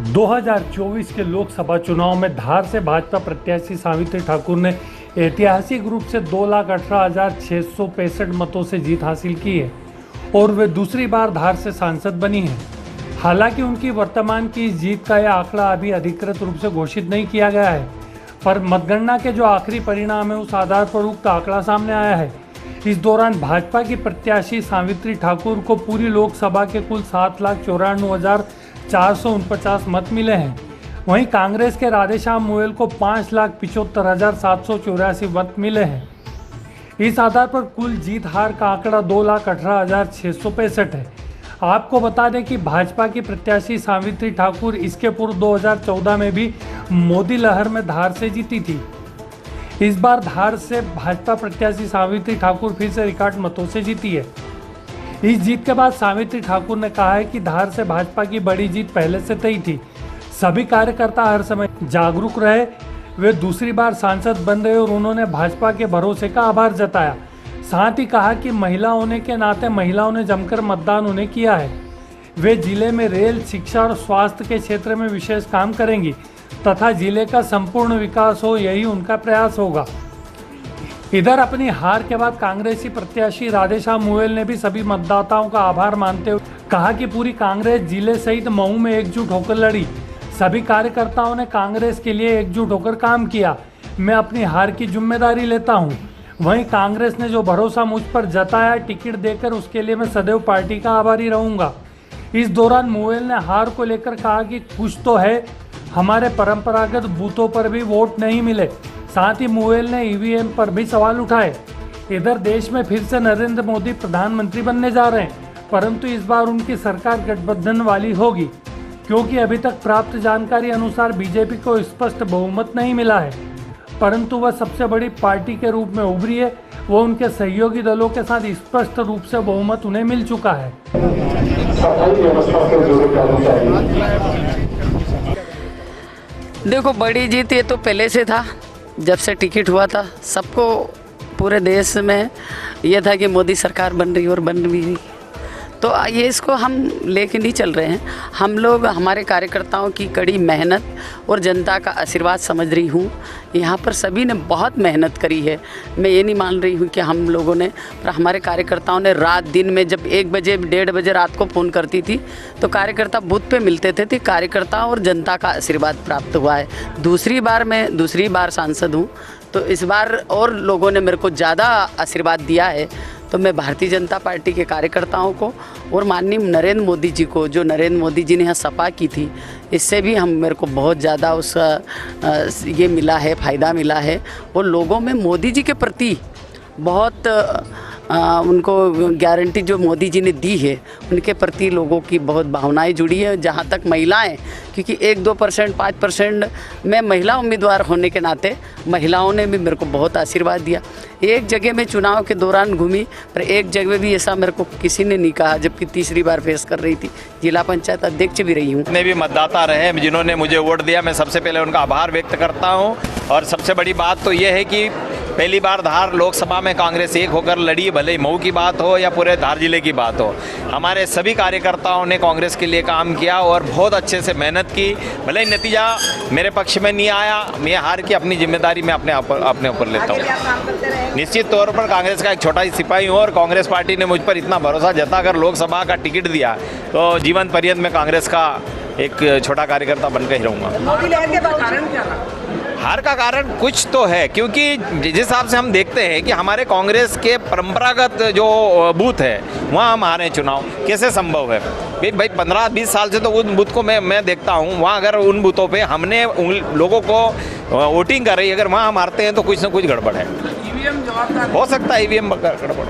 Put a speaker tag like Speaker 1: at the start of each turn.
Speaker 1: 2024 के लोकसभा चुनाव में धार से भाजपा प्रत्याशी सावित्री ठाकुर ने ऐतिहासिक रूप से 2,18,665 मतों से जीत हासिल की है और वे दूसरी बार धार से सांसद बनी हैं। हालांकि उनकी वर्तमान की इस जीत का यह आंकड़ा अभी अधिकृत रूप से घोषित नहीं किया गया है, पर मतगणना के जो आखिरी परिणाम है उस आधार पर उक्त आंकड़ा सामने आया है। इस दौरान भाजपा की प्रत्याशी सावित्री ठाकुर को पूरी लोकसभा के कुल 7,94,449 मत मिले हैं। वहीं कांग्रेस के राधेश्याम मोयल को 5,75,784 मत मिले हैं। इस आधार पर कुल जीत हार का आंकड़ा 2,18,665 है। आपको बता दें कि भाजपा की प्रत्याशी सावित्री ठाकुर इसके पूर्व 2014 में भी मोदी लहर में धार से जीती थी। इस बार धार से भाजपा प्रत्याशी सावित्री ठाकुर फिर से रिकॉर्ड मतों से जीती है। इस जीत के बाद सावित्री ठाकुर ने कहा है कि धार से भाजपा की बड़ी जीत पहले से तय थी। सभी कार्यकर्ता हर समय जागरूक रहे, वे दूसरी बार सांसद बन रहे और उन्होंने भाजपा के भरोसे का आभार जताया। साथ ही कहा कि महिला होने के नाते महिलाओं ने जमकर मतदान उन्हें किया है। वे जिले में रेल, शिक्षा और स्वास्थ्य के क्षेत्र में विशेष काम करेंगी तथा जिले का संपूर्ण विकास हो, यही उनका प्रयास होगा। इधर अपनी हार के बाद कांग्रेसी प्रत्याशी राधेश्याम मोयल ने भी सभी मतदाताओं का आभार मानते हुए कहा कि पूरी कांग्रेस जिले सहित मऊ में एकजुट होकर लड़ी। सभी कार्यकर्ताओं ने कांग्रेस के लिए एकजुट होकर काम किया। मैं अपनी हार की जिम्मेदारी लेता हूं। वहीं कांग्रेस ने जो भरोसा मुझ पर जताया टिकट देकर, उसके लिए मैं सदैव पार्टी का आभारी रहूंगा। इस दौरान मोयल ने हार को लेकर कहा कि कुछ तो है, हमारे परंपरागत बूथों पर भी वोट नहीं मिले। साथ ही मोयल ने ईवीएम पर भी सवाल उठाए। इधर देश में फिर से नरेंद्र मोदी प्रधानमंत्री बनने जा रहे हैं, परंतु इस बार उनकी सरकार गठबंधन वाली होगी, क्योंकि अभी तक प्राप्त जानकारी अनुसार बीजेपी को स्पष्ट बहुमत नहीं मिला है, परंतु वह सबसे बड़ी पार्टी के रूप में उभरी है। वो उनके सहयोगी दलों के साथ स्पष्ट रूप से बहुमत उन्हें मिल चुका है।
Speaker 2: देखो, बड़ी जीत ये तो पहले से था, जब से टिकट हुआ था सबको पूरे देश में ये था कि मोदी सरकार बन रही और बन भी रही। तो ये इसको हम लेके नहीं चल रहे हैं। हम लोग हमारे कार्यकर्ताओं की कड़ी मेहनत और जनता का आशीर्वाद समझ रही हूँ। यहाँ पर सभी ने बहुत मेहनत करी है। मैं ये नहीं मान रही हूँ कि हम लोगों ने, पर हमारे कार्यकर्ताओं ने रात दिन में, जब 1 बजे 1:30 बजे रात को फ़ोन करती थी तो कार्यकर्ता बूथ पे मिलते थे। कार्यकर्ताओं और जनता का आशीर्वाद प्राप्त हुआ है। दूसरी बार सांसद हूँ, तो इस बार और लोगों ने मेरे को ज़्यादा आशीर्वाद दिया है। तो मैं भारतीय जनता पार्टी के कार्यकर्ताओं को और माननीय नरेंद्र मोदी जी को, जो नरेंद्र मोदी जी ने यहाँ सपा की थी, इससे भी मेरे को बहुत ज़्यादा उसका ये मिला है, फ़ायदा मिला है। और लोगों में मोदी जी के प्रति बहुत उनको गारंटी जो मोदी जी ने दी है, उनके प्रति लोगों की बहुत भावनाएं जुड़ी है। जहाँ तक महिलाएं, क्योंकि 1-2%, 5% में महिला उम्मीदवार होने के नाते महिलाओं ने भी मेरे को बहुत आशीर्वाद दिया। एक जगह मैं चुनाव के दौरान घूमी, पर एक जगह भी ऐसा मेरे को किसी ने नहीं कहा, जबकि तीसरी बार फेस कर रही थी। जिला पंचायत अध्यक्ष भी रही हूँ।
Speaker 3: जितने भी मतदाता रहे, जिन्होंने मुझे वोट दिया, मैं सबसे पहले उनका आभार व्यक्त करता हूँ। और सबसे बड़ी बात तो ये है कि पहली बार धार लोकसभा में कांग्रेस एक होकर लड़ी, भले ही मऊ की बात हो या पूरे धार जिले की बात हो। हमारे सभी कार्यकर्ताओं ने कांग्रेस के लिए काम किया और बहुत अच्छे से मेहनत की। भले ही नतीजा मेरे पक्ष में नहीं आया, मैं हार की अपनी जिम्मेदारी में अपने ऊपर लेता हूँ। निश्चित तौर पर कांग्रेस का एक छोटा ही सिपाही हूँ और कांग्रेस पार्टी ने मुझ पर इतना भरोसा जताकर लोकसभा का टिकट दिया, तो जीवन पर्यंत मैं कांग्रेस का एक छोटा कार्यकर्ता बनकर ही रहूँगा। हार का कारण कुछ तो है, क्योंकि जिस हिसाब से हम देखते हैं कि हमारे कांग्रेस के परंपरागत जो बूथ है वहाँ हम हारे चुनाव, कैसे संभव है भाई? 15-20 साल से तो उन बूथ को मैं देखता हूँ। वहाँ अगर उन बूथों पे हमने लोगों को वोटिंग कर रही है, अगर वहाँ हम हारते हैं तो कुछ ना कुछ गड़बड़ है। हो सकता है ईवीएम गड़बड़ हो।